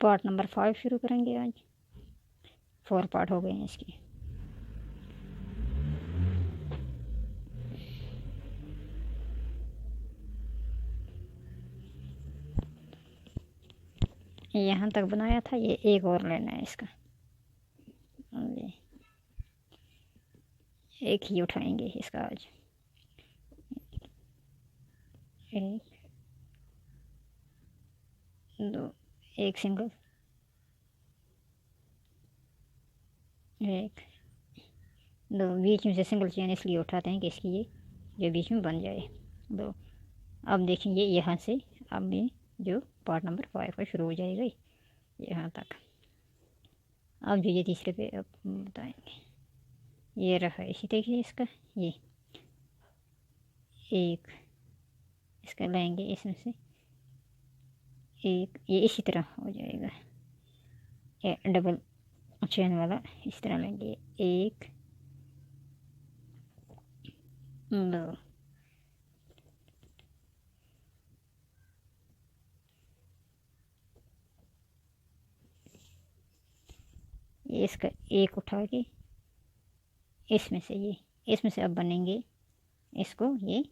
Part number 5 शुरू करेंगे। आज 4 पार्ट हो गए हैं इसके। यहाँ तक बनाया था, ये एक और लेना है इसका। ये एक ही उठाएंगे इसका आज। एक, दो, एक सिंगल, एक, दो। बीच में से सिंगल चेन इसलिए उठाते हैं कि इसकी ये जो बीच में बन जाए। दो। अब देखेंगे यहाँ से, अब ये जो पार्ट नंबर 5 का शुरू हो जाएगा यहाँ तक। अब जो ये तीसरे पे अब बताएंगे। ये रहा इसी तरीके से इसका। ये एक, इसका लेंगे इसमें से एक, ये इसी तरह हो जाएगा। ये डबल चेन वाला इस तरह लेंगे। एक, दो, ये इसका एक उठा के इसमें से अब बनेंगे इसको ये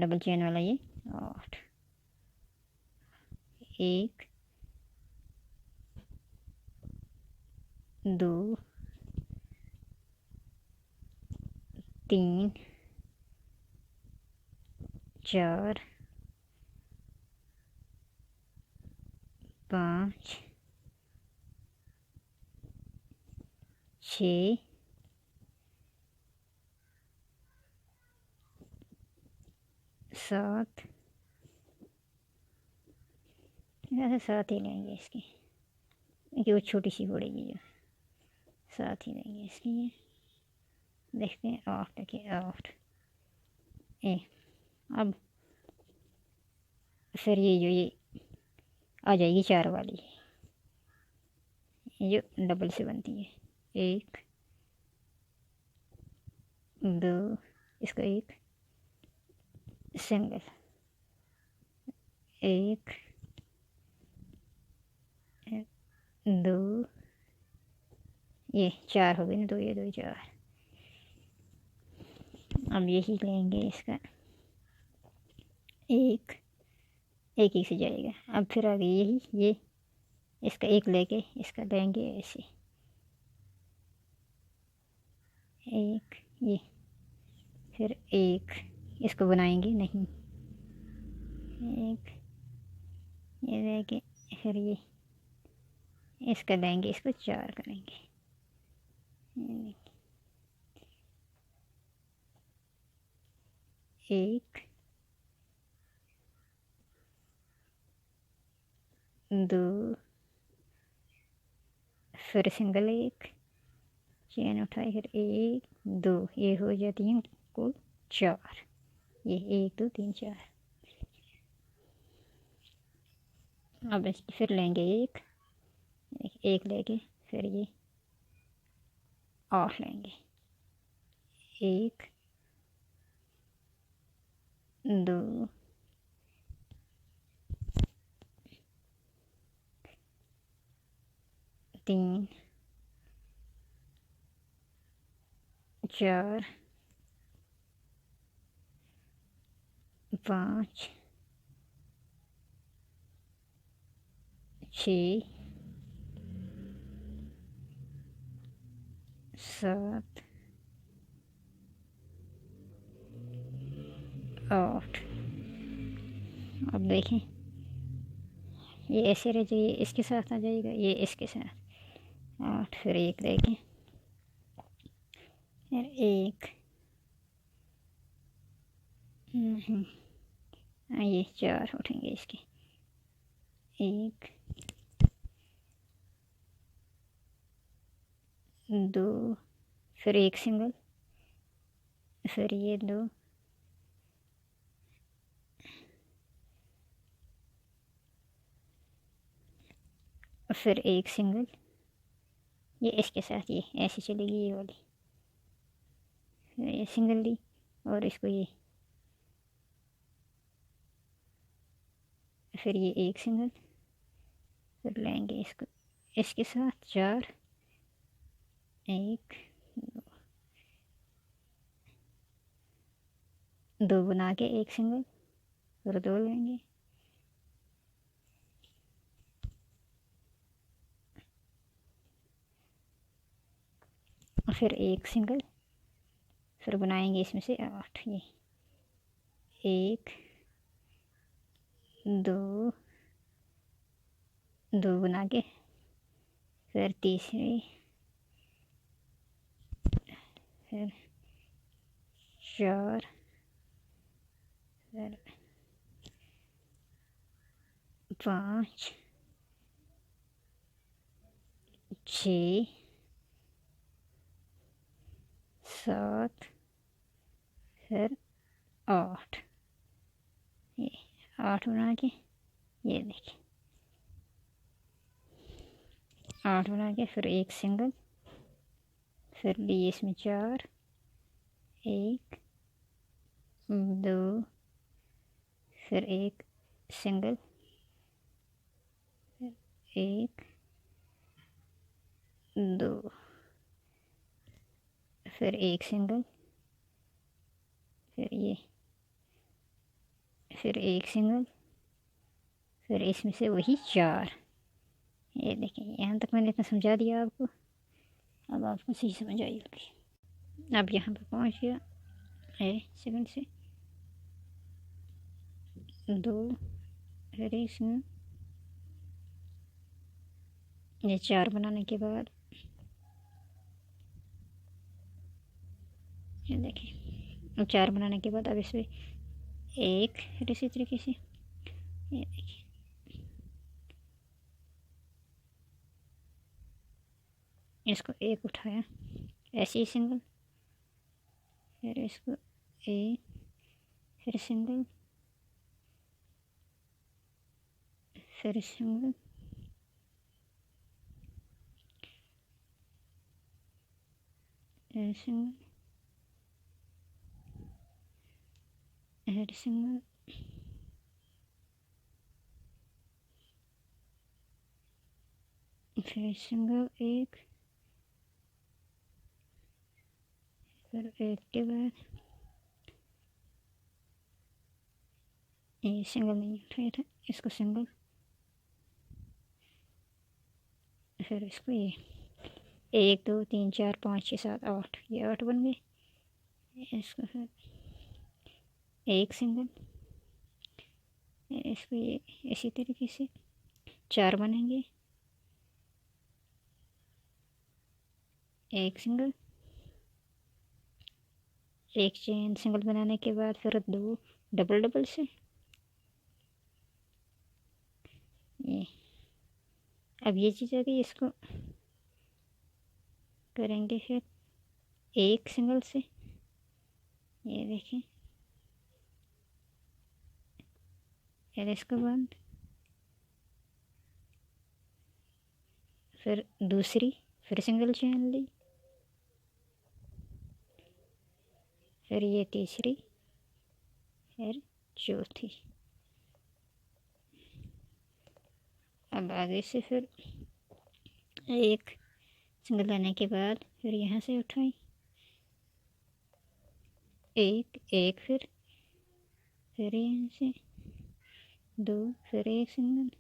डबल चेन वाला ये 8। एक, दो, तीन, चार, पाँच, 6, 7। वैसे 7 ही लेंगे इसकी, क्योंकि वो छोटी सी पड़ेगी जो। 7 ही लेंगे इसकी। ये देखते हैं 8 के 8। अब फिर ये जो ये आ जाएगी 4 वाली, ये जो डबल से बनती है। एक, दो, इसका एक सिंगल, एक, दो, ये 4 हो गए ना। दो ये दो 4। अब यही लेंगे इसका एक, एक ही से जाएगा। अब फिर आगे यही ये इसका एक लेके इसका लेंगे ऐसे। एक, ये फिर एक, इसको बनाएंगे नहीं। एक, ये लेके फिर ये इसका लेंगे, इसको 4 करेंगे। एक, दो, फिर सिंगल एक, चेन उठाई, फिर एक, दो, ये हो जाती हैं कुल 4। ये 1, 2, 3, 4। अब इसकी फिर लेंगे एक लेके फिर ये 8 लेंगे। एक, दो, तीन, 4, 5, 6, 7, 8। अब देखें ये ऐसे रह जाइए, इसके साथ आ जाएगा, ये इसके साथ 8। फिर एक देखें, फिर एक नहीं, ये 4 उठेंगे इसके। एक, दो, फिर एक सिंगल, फिर ये 2, फिर एक सिंगल, ये इसके साथ ये ऐसे चलेगी ये वाली। फिर ये सिंगल ली और इसको ये, फिर ये एक सिंगल, फिर लेंगे इसको इसके साथ 4, 1 2 बना के एक सिंगल, फिर 2 लेंगे, और फिर एक सिंगल, फिर बनाएंगे इसमें से 8। ये 1 2 2 बना के, फिर तीसरी, फिर 4, फिर 5, 6, 7, फिर 8। ये 8 बना के, ये देखिए 8 बना के, फिर एक सिंगल, फिर लिए इसमें 4, 1 2, फिर एक सिंगल, फिर 1 2, फिर एक सिंगल, फिर ये, फिर एक सिंगल, फिर इसमें से वही 4। ये देखिए यहाँ तक मैंने इतना समझा दिया आपको, अब आपको सही समझ आई होगी। अब यहाँ पर पहुँच गया है सेकंड से 2, फिर इसमें ये 4 बनाने के बाद, ये देखिए 4 बनाने के बाद अब इसमें 1, फिर इसी तरीके से ये देखिए इसको 1 उठाया, ऐसे ही सिंगल, फिर इसको 1, फिर सिंगल, फिर सिंगल, सिंगल, फिर सिंगल, फिर सिंगल 1, फिर 1 के बाद ये सिंगल नहीं उठाया था, इसको सिंगल, फिर इसको ये 1 2 3 4 5 6 7 8, ये 8 बन गए। इसको फिर एक सिंगल, इसको ये इसी तरीके से 4 बनेंगे, एक सिंगल, एक चेन सिंगल बनाने के बाद फिर 2 डबल डबल से, ये अब ये चीज़ आ गई, इसको करेंगे फिर एक सिंगल से, ये देखें, फिर इसको बंद, फिर दूसरी, फिर सिंगल चेन ली, फिर ये तीसरी, फिर चौथी। अब आगे से फिर एक सिंगल लाने के बाद फिर यहाँ से उठाई, एक फिर यहाँ से 2, फिर एक सिंगल,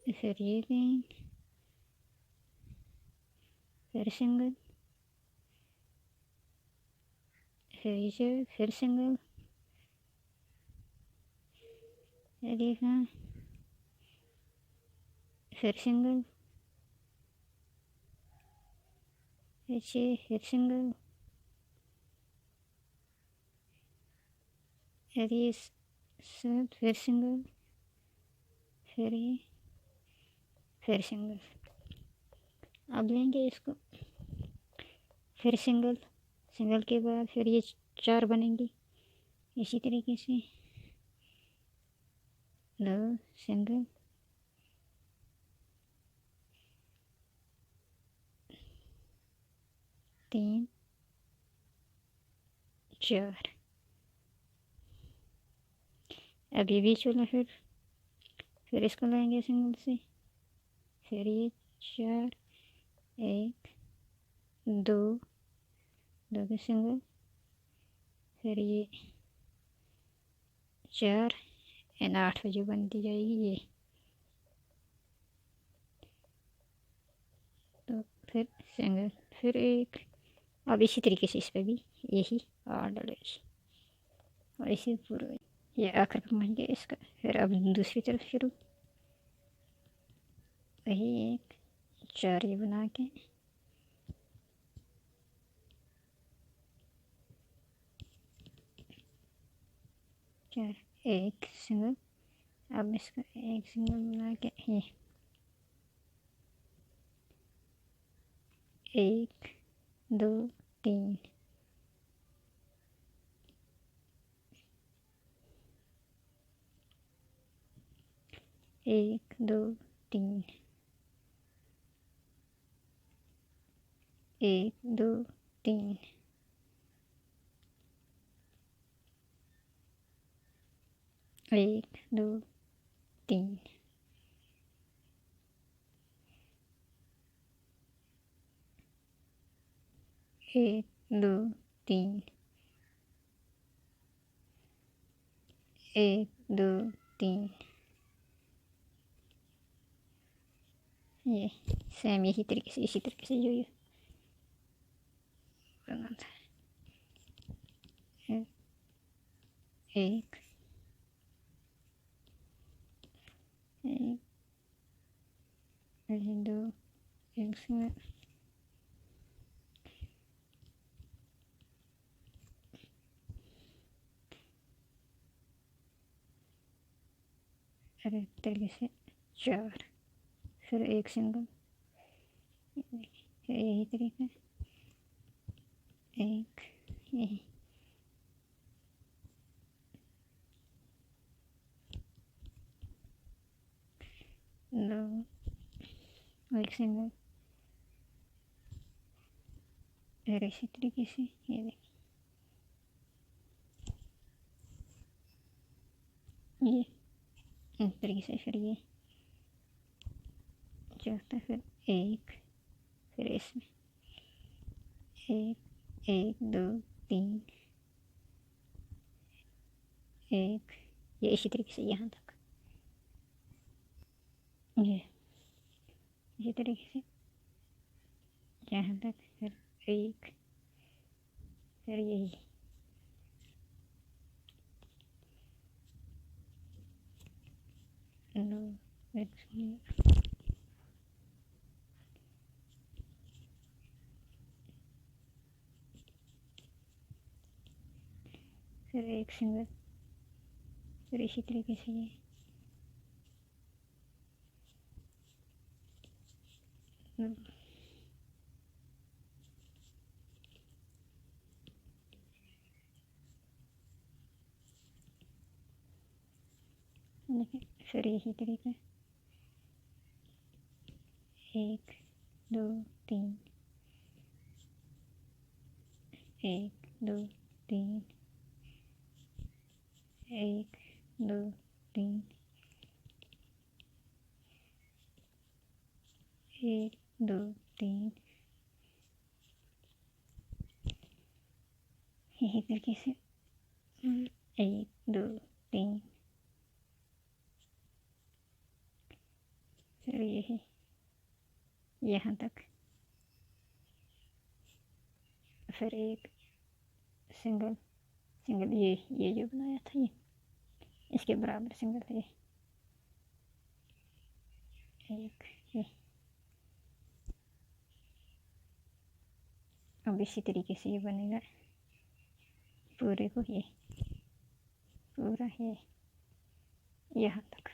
फिर ये लेंगे, फिर सिंगल, फिर ये, फिर सिंगल, फिर यहाँ, फिर सिंगल, फिर सिंगल, फिर ये सब, फिर सिंगल, फिर ये, फिर सिंगल। अब लेंगे इसको, फिर सिंगल, सिंगल के बाद फिर ये 4 बनेंगी इसी तरीके से, 2 सिंगल, 3 4। अब ये बीच वाला फिर इसको लेंगे सिंगल से, फिर ये 4, 1 2 2 के सिंगल, फिर ये 4 एंड 8 जो बनती जाएगी ये। तो फिर सिंगल, फिर एक। अब इसी तरीके से इस पर भी यही आठ डलेगी और इसी पूरा ये आखिर पर पहुँच गया इसका। फिर अब दूसरी तरफ शुरू, वही एक 4 ये बना के, चार, एक सिंगल। अब इसका एक सिंगल बना के ये 1 2 3, 1 2 3, 1 2 3, 1 2 3, 1 2 3, 1 2 3। ये सेम यही तरीके से, इसी तरीके से जो ये बना था। एक दो, एक सिंगल, अरे तरीके से 4, फिर एक सिंगल, यही तरीका, एक यही, दो, एक सिंगल, फिर इसी तरीके से ये देखिए, ये इस तरीके से, फिर ये चौथा, फिर एक, फिर इसमें 1 1 2 3, 1, ये इसी तरीके से यहाँ तक, ये इसी तरीके से यहाँ तक, फिर एक, फिर यही, दो, एक सिंगल, फिर एक सिंगल, फिर इसी तरीके से ये, देखिए, फिर यही तरीका, 1 2 3, 1 2 3, 1 2 3, 1 2 3, यही तरीके से 1 2 3, फिर यही यहाँ तक, फिर एक सिंगल सिंगल, ये जो बनाया था ये इसके बराबर सिंगल है, एक ये। अब इसी तरीके से ये बनेगा पूरे को, ये पूरा है यहाँ तक।